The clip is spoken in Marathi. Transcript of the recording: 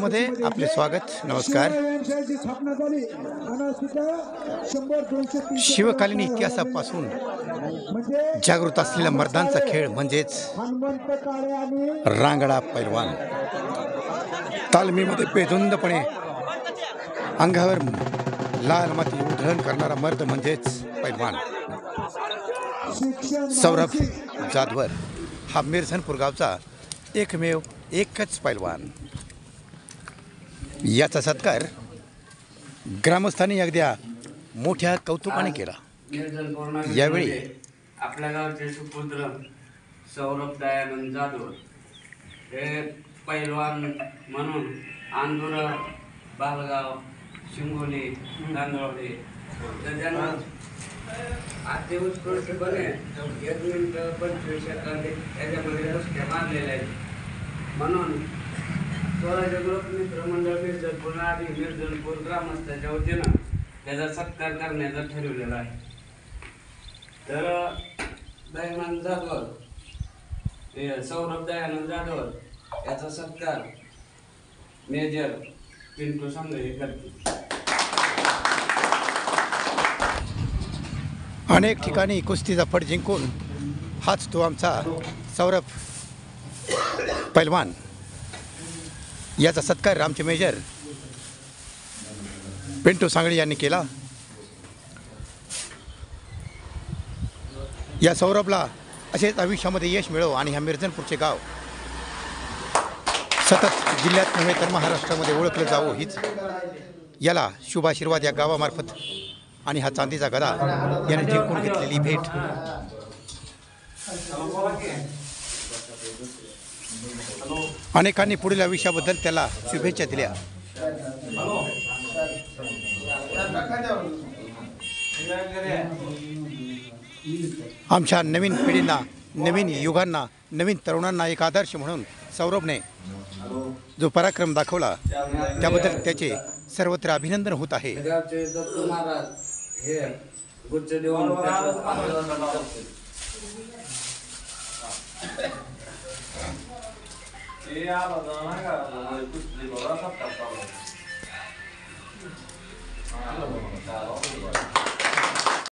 मध्ये आपले स्वागत. नमस्कार. शिवकालीन इतिहासापासून जागृत असलेला मर्दांचा खेळ म्हणजेच रांगडा पैलवान. तालमीमध्ये बेधुंदपणे अंगावर लाल माती उधळण करणारा मर्द म्हणजेच पैलवान. सौरभ जाधवर हा मिरझनपूर गावचा एकच पैलवान. याचा सत्कार ग्रामस्थांनी अगद्या मोठ्या कौतुकाने केला. यावेळी आपल्या गावचे सुपुत्र सौरभ दयानंद जाधव हे पैलवान म्हणून आंदोरा, बालगाव, शिंगोली, तांदळवडे त्याच्यानं अति उत्कृष्टपणे 1 मिनिट 25 सेकंद याच्यामध्ये कुस्त्या मारलेल्या आहेत. म्हणून स्वराज्य लोकमित्र मंडळ मिरझनपूर आणि मिरझनपूर ग्रामस्थांच्या वतीनं त्याचा सत्कार करण्याचा ठरवलेला आहे. तर दयानंद जाधव सौरभ दयानंद जाधव याचा सत्कार मेजर पिंटू सांगळे करतील. अनेक ठिकाणी कुस्तीचा फट जिंकून हाच तो आमचा सौरभ पैलवान. याचा सत्कार आमचे मेजर पिंटू सांगळे यांनी केला. या सौरभला असेच आयुष्यामध्ये यश मिळो आणि ह्या मिरझनपूरचे गाव सतत जिल्ह्यात नव्हे तर महाराष्ट्रामध्ये ओळखलं जावं हीच याला शुभाशीर्वाद या गावामार्फत आणि हा चांदीचा गदा याने जिंकून घेतलेली भेट. अनेकांनी पुढील आयुष्याबद्दल त्याला शुभेच्छा दिल्या. आमच्या नवीन पिढींना, नवीन युगांना, नवीन तरुणांना एक आदर्श म्हणून सौरभने जो पराक्रम दाखवला त्याबद्दल त्याचे सर्वत्र अभिनंदन होत आहे.